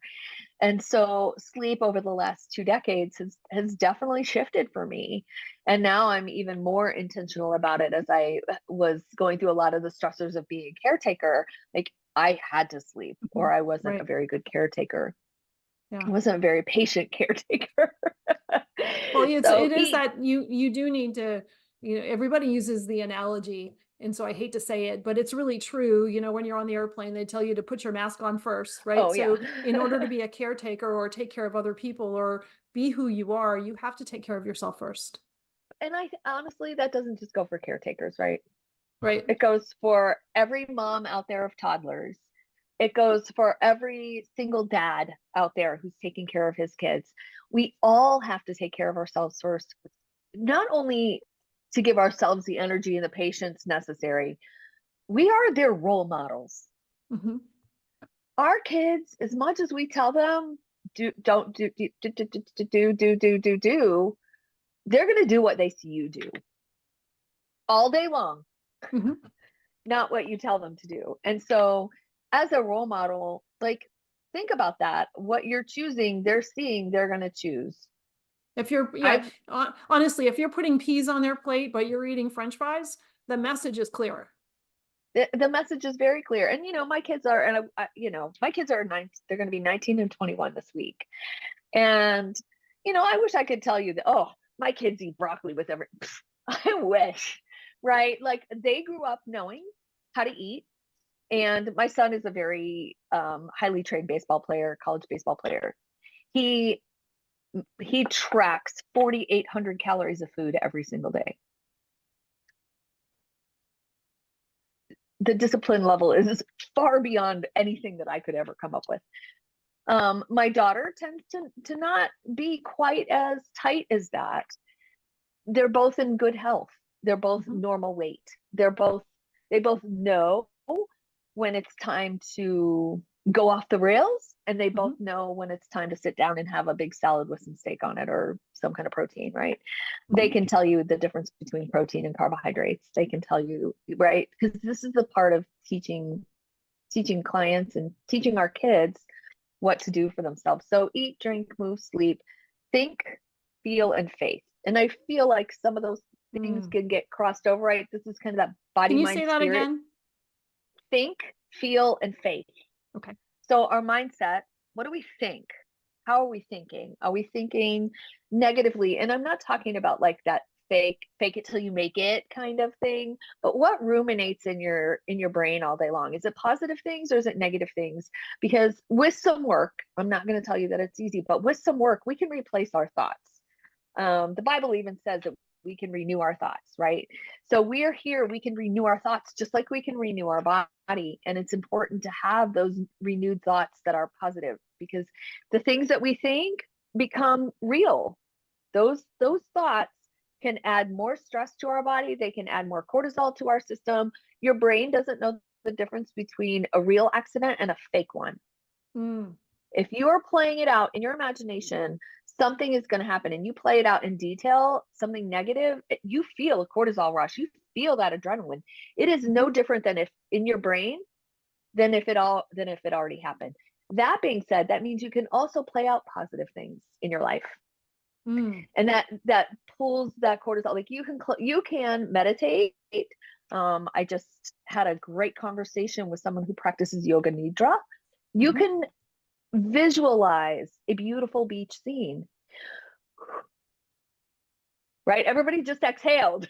Speaker 3: And so sleep over the last 2 decades has definitely shifted for me. And now I'm even more intentional about it, as I was going through a lot of the stressors of being a caretaker. Like, I had to sleep, or I wasn't a very good caretaker. I wasn't a very patient caretaker.
Speaker 1: Well, it is that you do need to, you know, everybody uses the analogy, and so I hate to say it, but it's really true. You know, when you're on the airplane, they tell you to put your mask on first, right?
Speaker 3: Oh,
Speaker 1: so in order to be a caretaker or take care of other people or be who you are, you have to take care of yourself first.
Speaker 3: And honestly, that doesn't just go for caretakers, right?
Speaker 1: Right.
Speaker 3: It goes for every mom out there of toddlers. It goes for every single dad out there who's taking care of his kids. We all have to take care of ourselves first, not only to give ourselves the energy and the patience necessary. We are their role models. Our kids, as much as we tell them do, they're going to do what they see you do all day long, not what you tell them to do. And so as a role model, like, think about that. What you're choosing, they're seeing, they're going to choose.
Speaker 1: If you're, honestly, if you're putting peas on their plate, but you're eating French fries, The message is clear.
Speaker 3: The message is very clear. And, my kids are, and my kids are they're going to be 19 and 21 this week. And, I wish I could tell you that, oh, my kids eat broccoli with every, I wish, right? Like they grew up knowing how to eat. And my son is a very highly trained baseball player, college baseball player. He tracks 4,800 calories of food every single day. The discipline level is far beyond anything that I could ever come up with. My daughter tends to not be quite as tight as that. They're both in good health. They're both normal weight. They both know when it's time to go off the rails, and they both know when it's time to sit down and have a big salad with some steak on it or some kind of protein, right? They can tell you the difference between protein and carbohydrates. They can tell you, right? Because this is the part of teaching clients and teaching our kids what to do for themselves. So eat, drink, move, sleep, think, feel, and faith. And I feel like some of those things can get crossed over, right? This is kind of that body,
Speaker 1: Can you
Speaker 3: mind,
Speaker 1: say that
Speaker 3: spirit.
Speaker 1: again?
Speaker 3: Think, feel, and faith.
Speaker 1: Okay.
Speaker 3: So our mindset, what do we think? How are we thinking? Are we thinking negatively? And I'm not talking about like that fake it till you make it kind of thing, but what ruminates in your brain all day long? Is it positive things or is it negative things? Because with some work, I'm not going to tell you that it's easy, but with some work, we can replace our thoughts. The Bible even says that we can renew our thoughts, right? So we are here, we can renew our thoughts just like we can renew our body. And it's important to have those renewed thoughts that are positive, because the things that we think become real. Those thoughts can add more stress to our body. They can add more cortisol to our system. Your brain doesn't know the difference between a real accident and a fake one. If you are playing it out in your imagination, something is going to happen, and you play it out in detail, something negative, you feel a cortisol rush. You feel that adrenaline. It is no different than if in your brain than if it already happened. That being said, that means you can also play out positive things in your life. And that pulls that cortisol. Like you can meditate. I just had a great conversation with someone who practices yoga nidra. You can visualize a beautiful beach scene, right? Everybody just exhaled,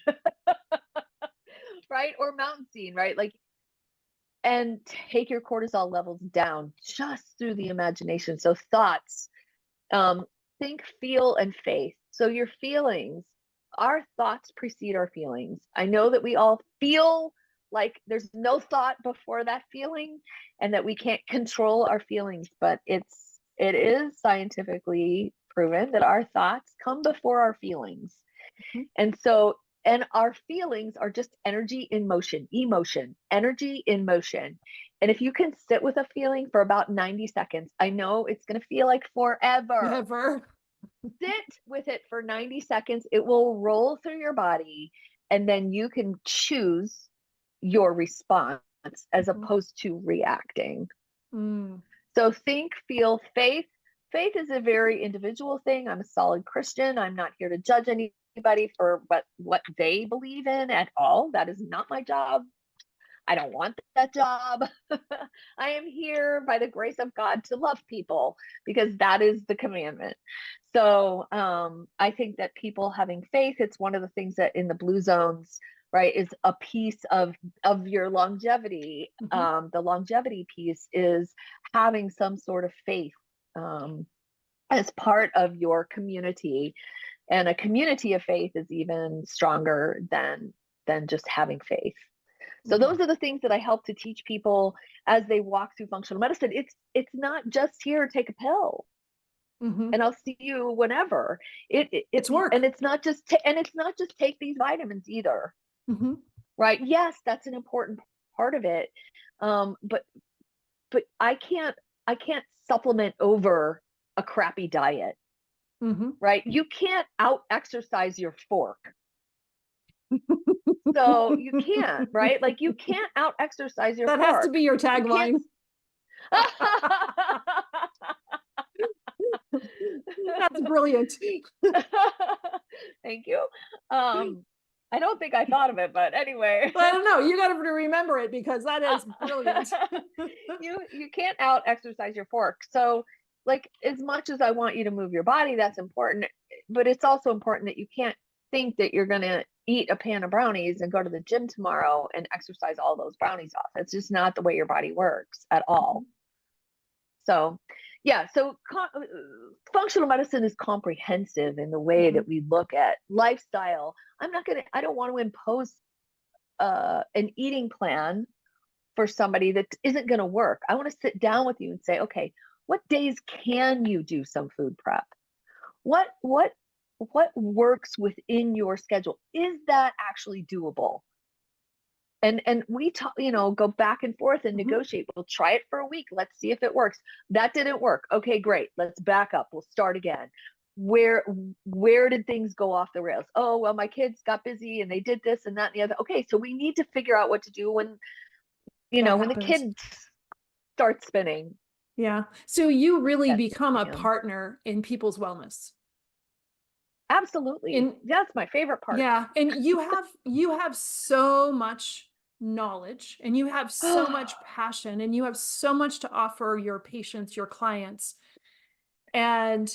Speaker 3: right? Or mountain scene, right? Like, and take your cortisol levels down just through the imagination. So thoughts, think, feel, and faith. So your feelings, our thoughts precede our feelings. I know that we all feel like there's no thought before that feeling, and that we can't control our feelings, but it is scientifically proven that our thoughts come before our feelings. And our feelings are just energy in motion, emotion, energy in motion. And if you can sit with a feeling for about 90 seconds, I know it's going to feel like forever. Sit with it for 90 seconds. It will roll through your body, and then you can choose your response as opposed to reacting. So think, feel, faith. Faith is a very individual thing. I'm a solid Christian. I'm not here to judge anybody for what they believe in at all. That is not my job. I don't want that job. I am here by the grace of God to love people, because that is the commandment. So I think that people having faith, it's one of the things that in the blue zones, right, is a piece of your longevity. The longevity piece is having some sort of faith as part of your community. And a community of faith is even stronger than just having faith. So those are the things that I help to teach people as they walk through functional medicine. It's not just here, take a pill, and I'll see you whenever. It's
Speaker 1: work,
Speaker 3: and it's not just take these vitamins either. Right? Yes, that's an important part of it, but I can't supplement over a crappy diet. Right? You can't out exercise your fork. So you can't, right? Like you can't out exercise your fork.
Speaker 1: That has to be your tagline. That's brilliant.
Speaker 3: Thank you. I don't think I thought of it, but anyway.
Speaker 1: But I don't know. You got to remember it because that is brilliant.
Speaker 3: You can't out exercise your fork. So like as much as I want you to move your body, that's important, but it's also important that you can't think that you're going to eat a pan of brownies and go to the gym tomorrow and exercise all those brownies off. It's just not the way your body works at all. So yeah, so functional medicine is comprehensive in the way that we look at lifestyle. I don't want to impose an eating plan for somebody that isn't going to work. I want to sit down with you and say, okay, what days can you do some food prep? What works within your schedule? Is that actually doable? And we talk, go back and forth and negotiate. We'll try it for a week. Let's see if it works. That didn't work. Okay, great. Let's back up. We'll start again. Where did things go off the rails? Oh, well, my kids got busy and they did this and that and the other. Okay, so we need to figure out what to do when the kid starts spinning.
Speaker 1: Yeah. So you really become a partner in people's wellness.
Speaker 3: Absolutely. That's my favorite part.
Speaker 1: Yeah. And you have so much knowledge and you have so much passion and you have so much to offer your patients, your clients. And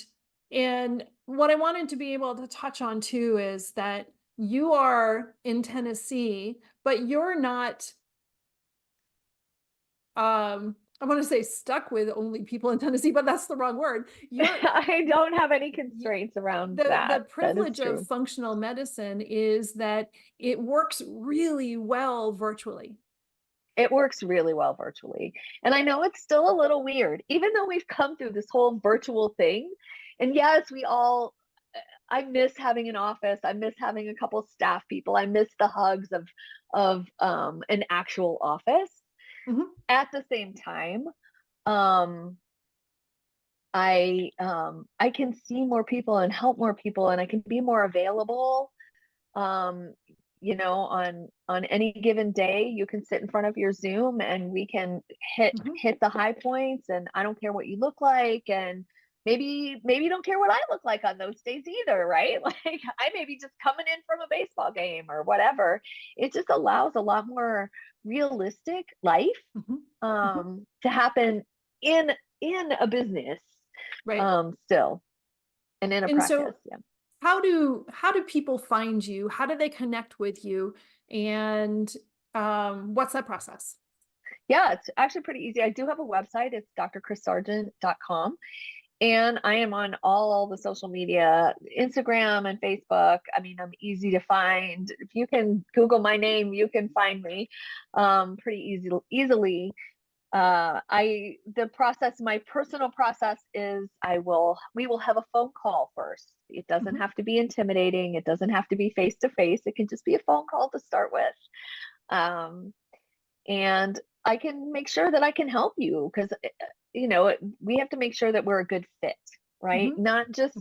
Speaker 1: what I wanted to be able to touch on too is that you are in Tennessee, but you're not I want to say stuck with only people in Tennessee, but that's the wrong word.
Speaker 3: I don't have any constraints around that.
Speaker 1: The privilege of functional medicine is that it works really well virtually.
Speaker 3: It works really well virtually. And I know it's still a little weird, even though we've come through this whole virtual thing. And yes, I miss having an office. I miss having a couple staff people. I miss the hugs of an actual office. At the same time, I can see more people and help more people, and I can be more available. On any given day, you can sit in front of your Zoom and we can hit the high points, and I don't care what you look like, and maybe you don't care what I look like on those days either, right? Like I may be just coming in from a baseball game or whatever. It just allows a lot more realistic life to happen in a business,
Speaker 1: right?
Speaker 3: Still, and in a practice.
Speaker 1: So, how do people find you? How do they connect with you? And what's that process?
Speaker 3: Yeah, it's actually pretty easy. I do have a website. It's drkrissargent.com. And I am on all the social media, Instagram and Facebook. I mean, I'm easy to find. If you can Google my name, you can find me pretty easily. My personal process is we will have a phone call first. It doesn't have to be intimidating. It doesn't have to be face to face. It can just be a phone call to start with. And I can make sure that I can help you because, we have to make sure that we're a good fit, right? Not just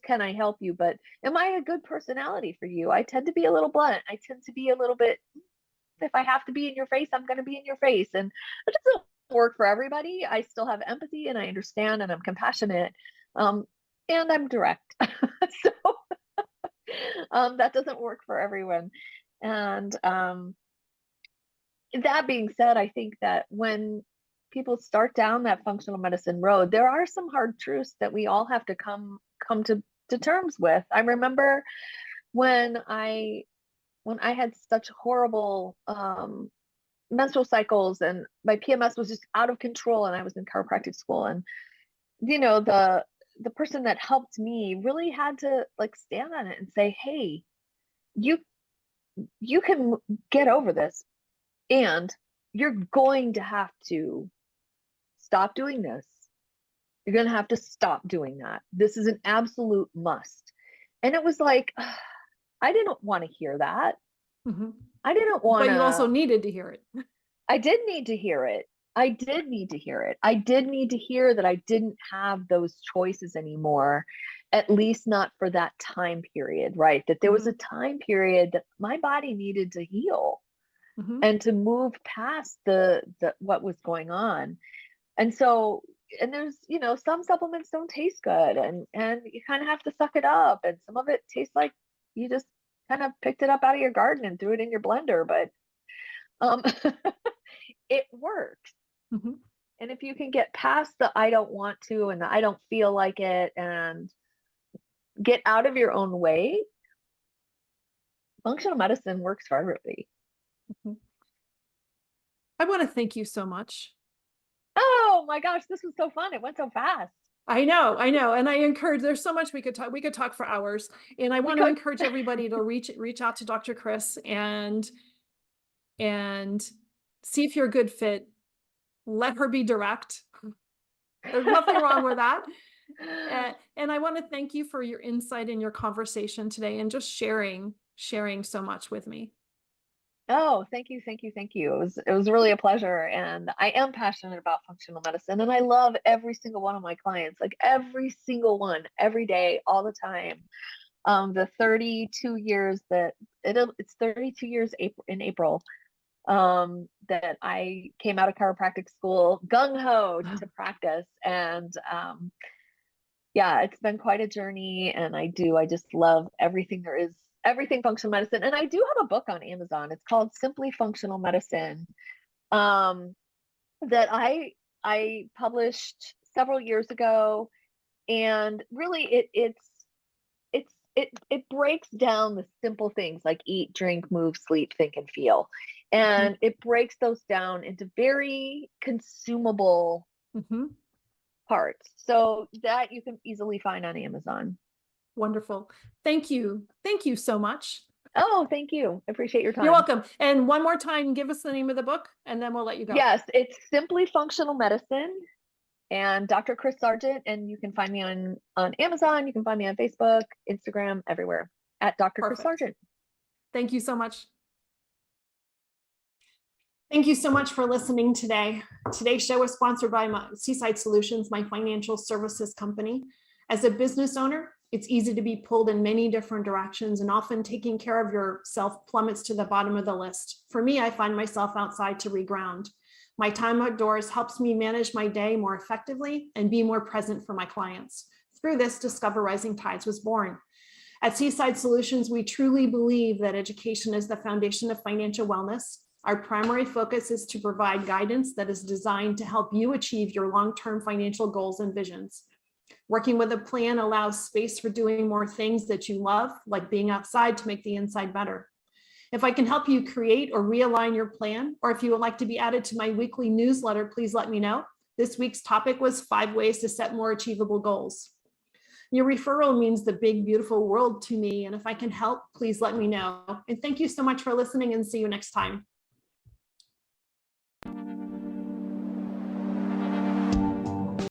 Speaker 3: can I help you, but am I a good personality for you? I tend to be a little blunt. I tend to be a little bit, if I have to be in your face, I'm going to be in your face. And it doesn't work for everybody. I still have empathy and I understand and I'm compassionate. And I'm direct. So that doesn't work for everyone. And that being said, I think that when people start down that functional medicine road, there are some hard truths that we all have to come to terms with. I remember when I had such horrible menstrual cycles and my PMS was just out of control and I was in chiropractic school, and the person that helped me really had to like stand on it and say, hey, you can get over this, and you're going to have to stop doing this. You're going to have to stop doing that. This is an absolute must. And it was like, I didn't want to hear that. I didn't want to.
Speaker 1: But you also needed to hear it.
Speaker 3: I did need to hear it. I did need to hear it. I did need to hear that I didn't have those choices anymore, at least not for that time period, right? That there was a time period that my body needed to heal and to move past the what was going on. And so, and there's, some supplements don't taste good and you kind of have to suck it up. And some of it tastes like you just kind of picked it up out of your garden and threw it in your blender, but um, it works.
Speaker 1: Mhm.
Speaker 3: And if you can get past the I don't want to and the I don't feel like it and get out of your own way, functional medicine works for everybody.
Speaker 1: Mhm. I want to thank you so much.
Speaker 3: Oh my gosh, this was so fun. It went so fast.
Speaker 1: I know. And I encourage, there's so much we could talk for hours. And I want to
Speaker 3: could.
Speaker 1: encourage everybody to reach out to Dr. Kris and see if you're a good fit. Let her be direct. There's nothing wrong with that. And I want to thank you for your insight in your conversation today and just sharing so much with me.
Speaker 3: Oh, thank you, thank you, thank you. It was really a pleasure, and I am passionate about functional medicine, and I love every single one of my clients, like every single one, every day, all the time. The 32 years that it's 32 years in April that I came out of chiropractic school gung-ho to practice, and yeah, it's been quite a journey, and I just love everything there is, everything functional medicine. And I do have a book on Amazon. It's called Simply Functional Medicine, that I published several years ago. And really it breaks down the simple things like eat, drink, move, sleep, think, and feel. And it breaks those down into very consumable parts, so that you can easily find on Amazon.
Speaker 1: Wonderful. Thank you. Thank you so much.
Speaker 3: Oh, thank you. I appreciate your time.
Speaker 1: You're welcome. And one more time, give us the name of the book and then we'll let you go.
Speaker 3: Yes, it's Simply Functional Medicine and Dr. Kris Sargent. And you can find me on Amazon. You can find me on Facebook, Instagram, everywhere at Dr. Kris Sargent.
Speaker 1: Thank you so much. Thank you so much for listening today. Today's show was sponsored by Seaside Solutions, my financial services company. As a business owner, it's easy to be pulled in many different directions, and often taking care of yourself plummets to the bottom of the list. For me, I find myself outside to reground. My time outdoors helps me manage my day more effectively and be more present for my clients. Through this, Discover Rising Tides was born. At Seaside Solutions, we truly believe that education is the foundation of financial wellness. Our primary focus is to provide guidance that is designed to help you achieve your long-term financial goals and visions. Working with a plan allows space for doing more things that you love, like being outside to make the inside better. If I can help you create or realign your plan, or if you would like to be added to my weekly newsletter, please let me know. This week's topic was 5 ways to set more achievable goals. Your referral means the big, beautiful world to me, and if I can help, please let me know. And thank you so much for listening, and see you next time.